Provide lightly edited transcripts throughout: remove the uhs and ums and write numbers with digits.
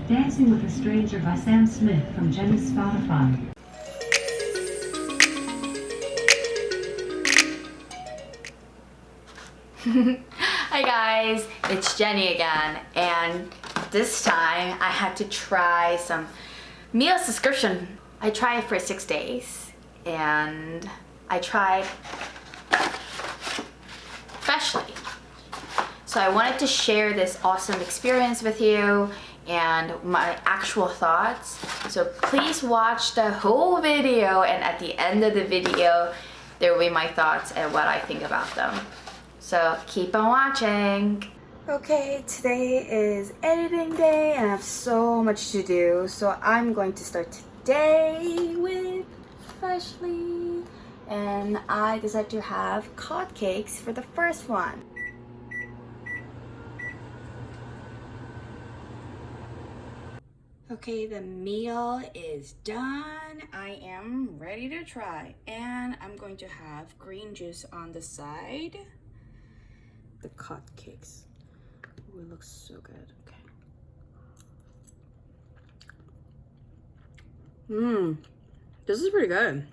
Dancing with a Stranger by Sam Smith from Jenny's Spotify. Hi guys, it's Jenny again, and this time I had to try some meal subscription. I tried it for 6 days and I tried freshly. So I wanted to share this awesome experience with you and my actual thoughts. So please watch the whole video, and at the end of the video there will be my thoughts and what I think about them. So keep on watching. Okay, today is editing day and I have so much to do. So I'm going to start today with freshly. And I decided to have cod cakes for the first one. Okay, the meal is done. I am ready to try. And I'm going to have green juice on the side. The cod cakes. Ooh, it looks so good. Okay. This is pretty good.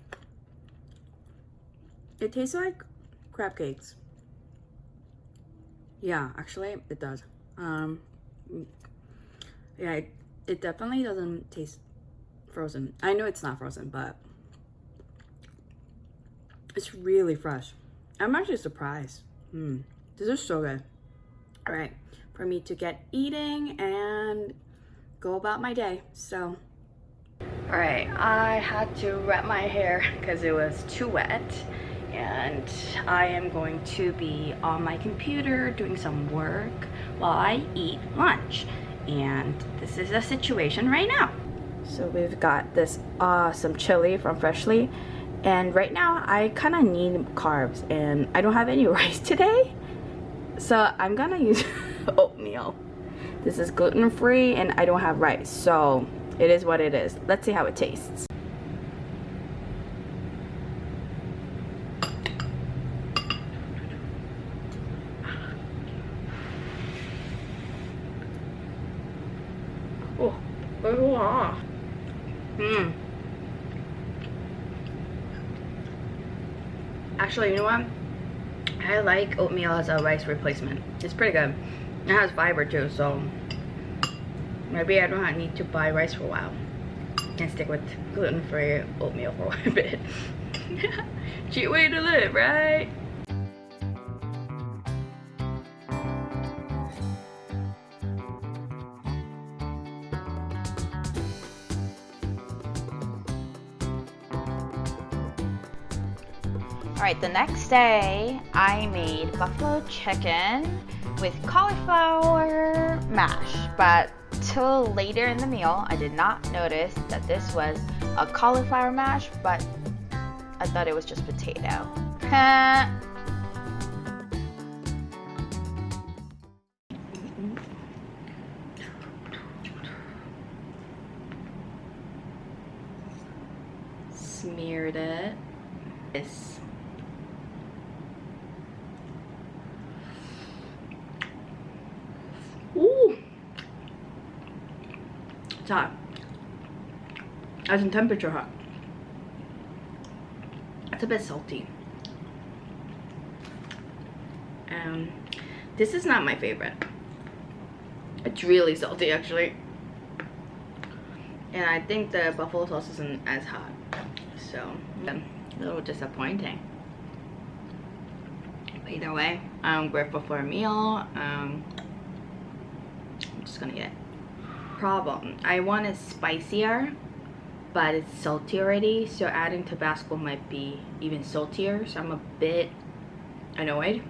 It tastes like crab cakes. Yeah, actually it does. Yeah, it definitely doesn't taste frozen. I know it's not frozen, but it's really fresh. I'm actually surprised. This is so good. All right, for me to get eating and go about my day. So, all right, I had to wrap my hair because it was too wet, and I am going to be on my computer doing some work while I eat lunch. And this is the situation right now. So we've got this awesome chili from Freshly, and right now I kind of need carbs, and I don't have any rice today. So I'm gonna use oatmeal. This is gluten-free and I don't have rice, so it is what it is. Let's see how it tastes. Oh, wow. Actually, you know what? I like oatmeal as a rice replacement. It's pretty good. It has fiber too, so maybe I don't need to buy rice for a while. And stick with gluten-free oatmeal for a bit. Cheap way to live, right? Alright, the next day I made buffalo chicken with cauliflower mash, but till later in the meal I did not notice that this was a cauliflower mash, but I thought it was just potato. Smeared it. This. Ooh, it's hot. As in temperature hot. It's a bit salty. This is not my favorite. It's really salty actually. And I think the buffalo sauce isn't as hot. So, a little disappointing. But either way, I'm grateful for a meal. I'm just gonna eat it. Problem, I want it spicier, but it's salty already, so adding Tabasco might be even saltier, so I'm a bit annoyed.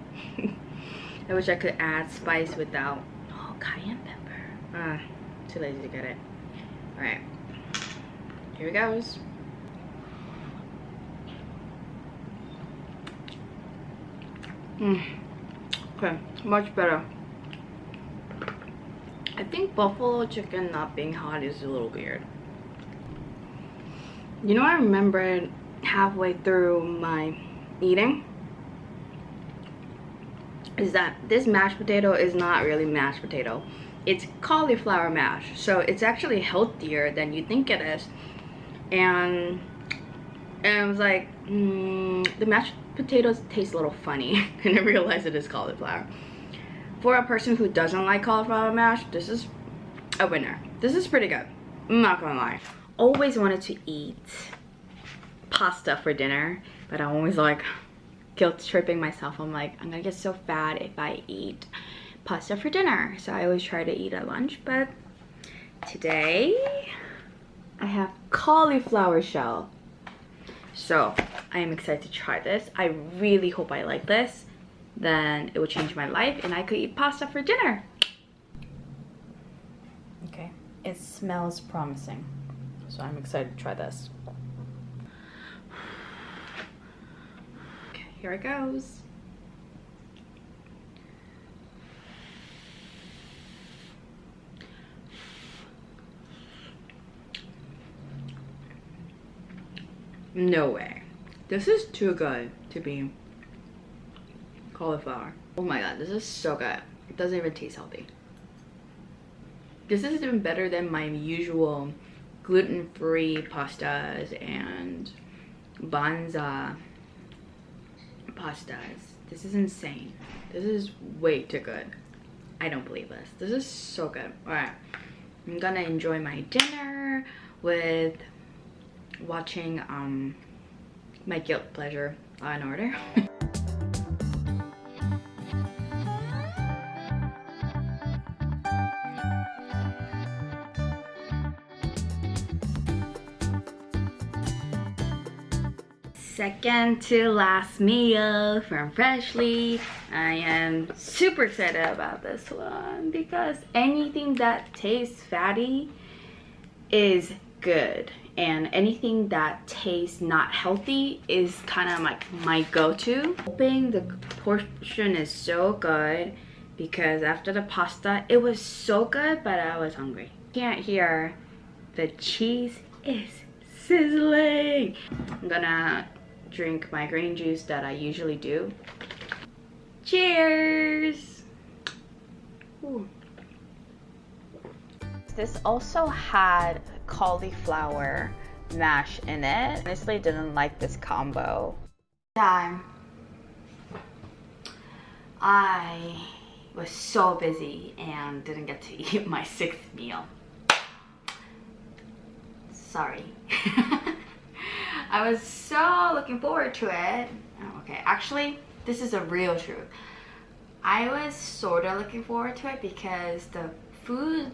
I wish I could add spice without cayenne pepper. Too lazy to get it. Alright, here it goes. Okay, much better. I think buffalo chicken not being hot is a little weird. You know, I remembered halfway through my eating is that this mashed potato is not really mashed potato. it's cauliflower mash, so it's actually healthier than you think it is. And I was like, the mashed potatoes taste a little funny, and I realized it is cauliflower. For a person who doesn't like cauliflower mash, this is a winner. This is pretty good, I'm not gonna lie. Always wanted to eat pasta for dinner, but I'm always like guilt tripping myself. I'm like, I'm gonna get so fat if I eat pasta for dinner. So I always try to eat at lunch, but today I have cauliflower shell. So I am excited to try this. I really hope I like this. Then it will change my life and I could eat pasta for dinner. Okay, it smells promising. So I'm excited to try this. Okay, here it goes. No way. This is too good to be cauliflower. Oh my god, this is so good. It doesn't even taste healthy. This is even better than my usual gluten-free pastas and banza pastas. This is insane. This is way too good. I don't believe this. This is so good. Alright, I'm gonna enjoy my dinner with watching my guilt pleasure Law and Order. Second to last meal from Freshly. I am super excited about this one because anything that tastes fatty is good, and anything that tastes not healthy is kind of like my go-to. Hoping the portion is so good because after the pasta it was so good, but I was hungry. Can't hear the cheese is sizzling. I'm gonna drink my green juice that I usually do. Cheers! Ooh. This also had cauliflower mash in it. Honestly, didn't like this combo. I was so busy and didn't get to eat my 6th meal. Sorry. I was so looking forward to it. Oh, okay, actually, this is a real truth. I was sort of looking forward to it because the food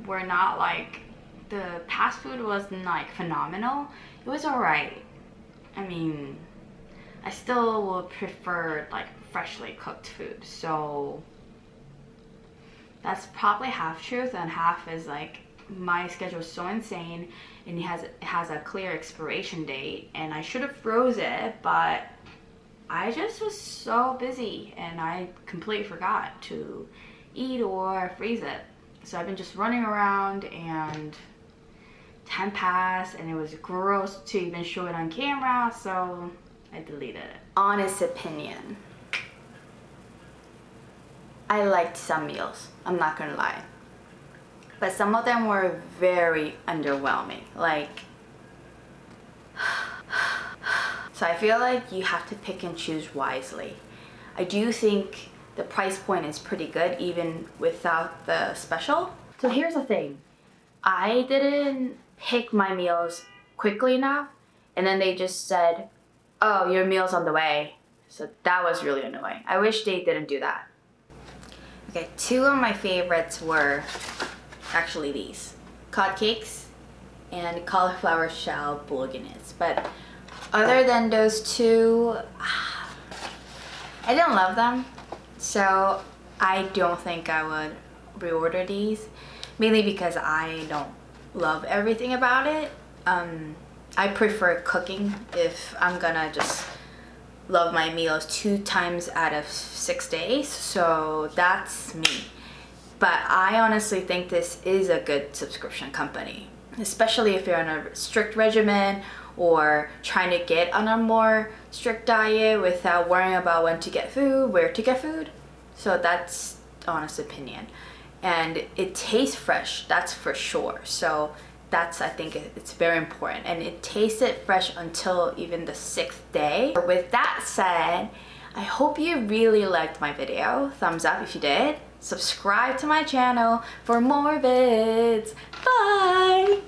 were not like, the fast food wasn't like phenomenal. It was alright. I mean, I still would prefer like freshly cooked food. So that's probably half truth and half is like my schedule is so insane and it has a clear expiration date and I should have froze it, but I just was so busy and I completely forgot to eat or freeze it. So I've been just running around and time passed and it was gross to even show it on camera, so I deleted it. Honest opinion, I liked some meals, I'm not gonna lie. But some of them were very underwhelming. Like, so I feel like you have to pick and choose wisely. I do think the price point is pretty good even without the special. So here's the thing. I didn't pick my meals quickly enough and then they just said, oh, your meal's on the way. So that was really annoying. I wish they didn't do that. Okay, 2 of my favorites were actually these Cod Cakes and Cauliflower-Shell Bolognese, but other than those 2, I didn't love them, so I don't think I would reorder these, mainly because I don't love everything about it. I prefer cooking if I'm gonna just love my meals 2 times out of 6 days, so that's me. But I honestly think this is a good subscription company, especially if you're on a strict regimen or trying to get on a more strict diet without worrying about when to get food, where to get food. So that's honest opinion. and it tastes fresh, that's for sure. So that's, I think it's very important, and it tasted fresh until even the 6th day. With that said, I hope you really liked my video. Thumbs up if you did. Subscribe to my channel for more vids. Bye!